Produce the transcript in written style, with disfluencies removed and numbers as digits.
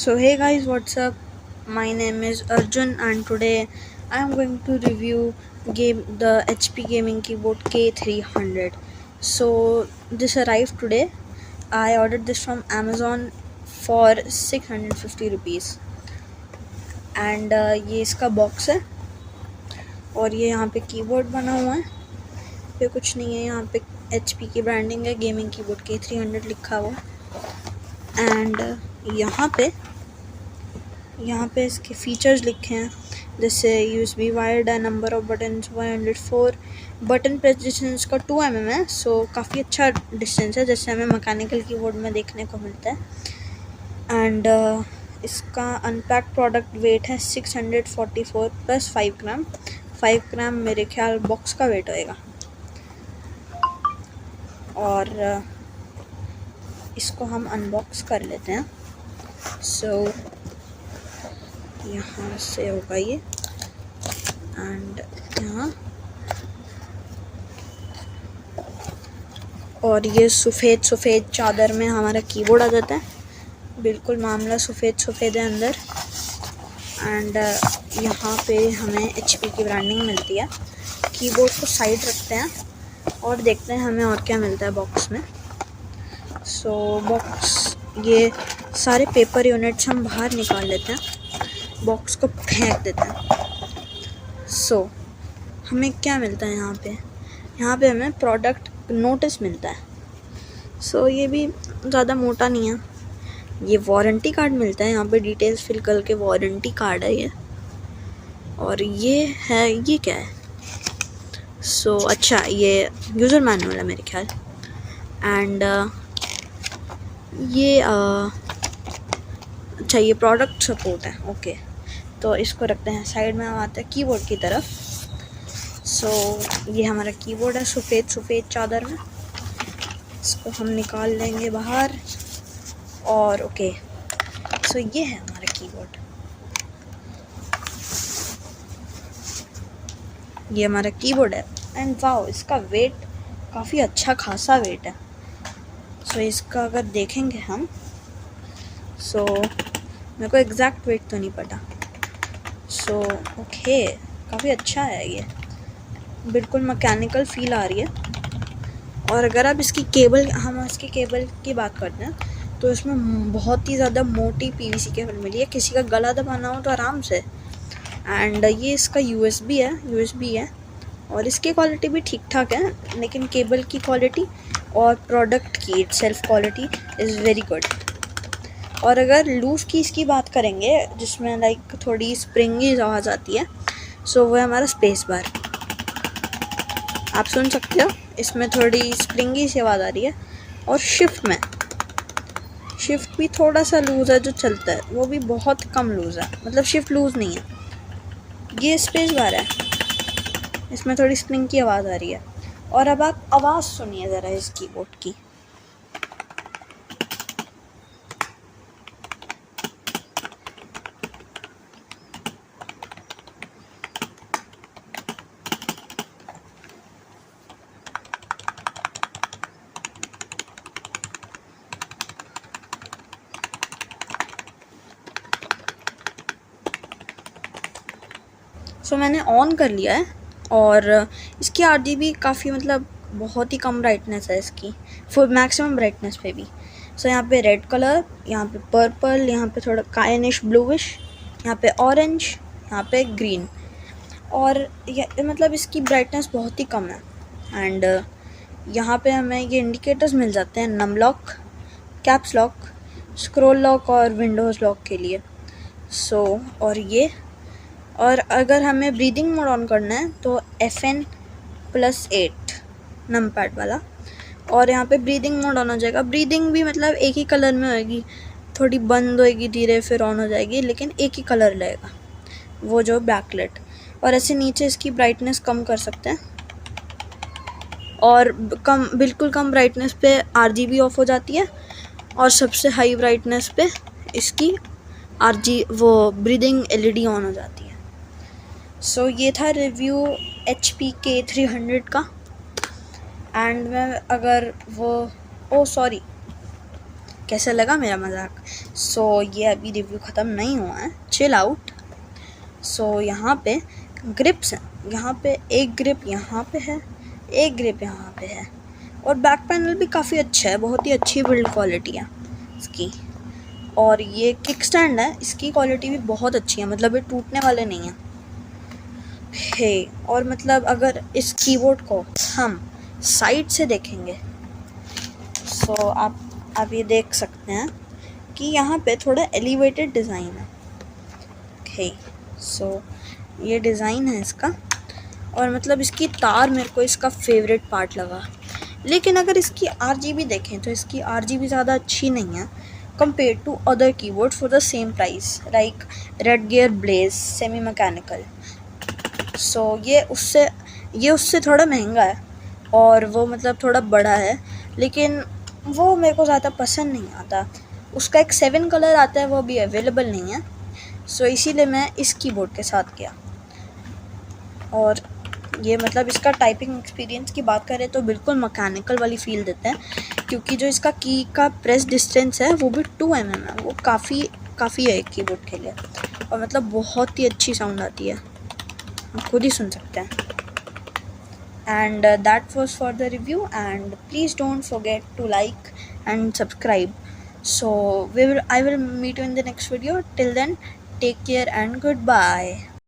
So hey guys, what's up? My name is Arjun and today I am going to review the HP gaming keyboard K300. So this arrived today. I ordered this from Amazon for 650 rupees and ये इसका box है और ये यहाँ पे keyboard बना हुआ है। पे कुछ नहीं है, यहाँ पे HP की ब्रांडिंग है, गेमिंग कीबोर्ड K300 लिखा हुआ एंड यहाँ पे इसके फीचर्स लिखे हैं, जैसे USB वायर्ड है, number off button 104, button press distance का 2 mm है, सो काफ़ी अच्छा डिस्टेंस है जैसे हमें मैकेनिकल कीबोर्ड में देखने को मिलता है। एंड इसका अनपैक्ड प्रोडक्ट वेट है 644 प्लस 5 ग्राम। 5 ग्राम मेरे ख्याल बॉक्स का वेट होएगा। और इसको हम अनबॉक्स कर लेते हैं। सो यहाँ से होगा ये एंड यहाँ, और ये सफ़ेद चादर में हमारा कीबोर्ड आ जाता है। बिल्कुल मामला सफ़ेद है अंदर। एंड यहाँ पे हमें HP की ब्रांडिंग मिलती है। कीबोर्ड को साइड रखते हैं और देखते हैं हमें और क्या मिलता है बॉक्स में। सो बॉक्स, ये सारे पेपर यूनिट्स हम बाहर निकाल लेते हैं, बॉक्स को फेंक देते हैं। सो हमें क्या मिलता है यहाँ पे हमें प्रोडक्ट नोटिस मिलता है। सो ये भी ज़्यादा मोटा नहीं है। ये वारंटी कार्ड मिलता है, यहाँ पे डिटेल्स फिल करके वारंटी कार्ड है ये। और ये क्या है? सो अच्छा, ये यूज़र मैनुअल है मेरे ख्याल। एंड अच्छा, ये प्रोडक्ट सपोर्ट है। ओके, तो इसको रखते हैं साइड में। हम आते हैं कीबोर्ड की तरफ। सो ये हमारा कीबोर्ड है सफ़ेद चादर में। इसको हम निकाल लेंगे बाहर और ओके, सो ये है हमारा कीबोर्ड। ये हमारा कीबोर्ड है एंड वाओ, इसका वेट काफ़ी अच्छा खासा वेट है। सो इसका अगर देखेंगे हम, सो मेरे को एग्जैक्ट वेट तो नहीं पता। सो ओके, काफ़ी अच्छा है ये, बिल्कुल मैकेनिकल फील आ रही है। और अगर आप इसकी केबल की बात करते हैं तो इसमें बहुत ही ज़्यादा मोटी PVC केबल मिली है, किसी का गला दबाना हो तो आराम से। एंड ये इसका USB है और इसकी क्वालिटी भी ठीक ठाक है, लेकिन केबल की क्वालिटी और प्रोडक्ट की self quality is very good. और अगर लूज़ की इसकी बात करेंगे, जिसमें लाइक थोड़ी स्प्रिंगी आवाज़ आती है, सो वो है हमारा स्पेस बार। आप सुन सकते हो, इसमें थोड़ी स्प्रिंगी सी आवाज़ आ रही है। और शिफ्ट भी थोड़ा सा लूज़ है जो चलता है, वो भी बहुत कम लूज़ है, मतलब शिफ्ट लूज़ नहीं है। ये स्पेस बार है, इसमें थोड़ी स्प्रिंग की आवाज़ आ रही है। और अब आप आवाज़ सुनिए ज़रा इस कीबोर्ड की। सो मैंने ऑन कर लिया है और इसकी RGB काफ़ी, मतलब बहुत ही कम ब्राइटनेस है इसकी, फुल मैक्सिमम ब्राइटनेस पे भी। सो यहाँ पे रेड कलर, यहाँ पे पर्पल, यहाँ पे थोड़ा काइनिश ब्लूइश, यहाँ पे ऑरेंज, यहाँ पे ग्रीन। और मतलब इसकी ब्राइटनेस बहुत ही कम है। एंड यहाँ पे हमें ये इंडिकेटर्स मिल जाते हैं, num lock, caps lock, scroll lock और विंडोज़ लॉक के लिए। सो और अगर हमें ब्रीदिंग मोड ऑन करना है तो FN+8 नमपैड वाला, और यहाँ पे ब्रीदिंग मोड ऑन हो जाएगा। ब्रीदिंग भी मतलब एक ही कलर में होएगी, थोड़ी बंद होएगी धीरे, फिर ऑन हो जाएगी, लेकिन एक ही कलर रहेगा, वो जो बैकलाइट। और ऐसे नीचे इसकी ब्राइटनेस कम कर सकते हैं, और बिल्कुल कम ब्राइटनेस पे RGB ऑफ हो जाती है, और सबसे हाई ब्राइटनेस पे इसकी वो ब्रीदिंग LED ऑन हो जाती है। सो ये था रिव्यू HP K300 का। एंड मैं अगर कैसा लगा मेरा मजाक? सो ये अभी रिव्यू ख़त्म नहीं हुआ है, चिल आउट। सो यहाँ पे ग्रिप्स हैं, यहाँ पे एक ग्रिप यहाँ पे है, एक ग्रिप यहाँ पे है, और बैक पैनल भी काफ़ी अच्छा है, बहुत ही अच्छी बिल्ड क्वालिटी है इसकी। और ये किक स्टैंड है, इसकी क्वालिटी भी बहुत अच्छी है, मतलब ये टूटने वाले नहीं है। हे, और मतलब अगर इस कीबोर्ड को हम साइड से देखेंगे सो आप ये देख सकते हैं कि यहाँ पे थोड़ा एलिवेटेड डिज़ाइन है। हे, सो ये डिज़ाइन है इसका, और मतलब इसकी तार मेरे को इसका फेवरेट पार्ट लगा। लेकिन अगर इसकी RGB देखें तो इसकी RGB ज़्यादा अच्छी नहीं है compare to other keyboard for the same price, like Redgear blaze semi mechanical. So ये उससे थोड़ा महंगा है, और वो मतलब थोड़ा बड़ा है, लेकिन वो मेरे को ज़्यादा पसंद नहीं आता। उसका एक 7 कलर आता है, वो अभी अवेलेबल नहीं है, सो इसीलिए मैं इस कीबोर्ड के साथ गया। और ये मतलब इसका टाइपिंग एक्सपीरियंस की बात करें तो बिल्कुल मैकेनिकल वाली फील देता है, क्योंकि जो इसका की का प्रेस डिस्टेंस है वो भी 2 mm है, वो काफ़ी है एक कीबोर्ड के लिए, और मतलब बहुत ही अच्छी साउंड आती है, आप खुद ही सुन सकते हैं। And that was for the review, and please don't forget to like and subscribe. So I will meet you in the next video. Till then, take care and goodbye.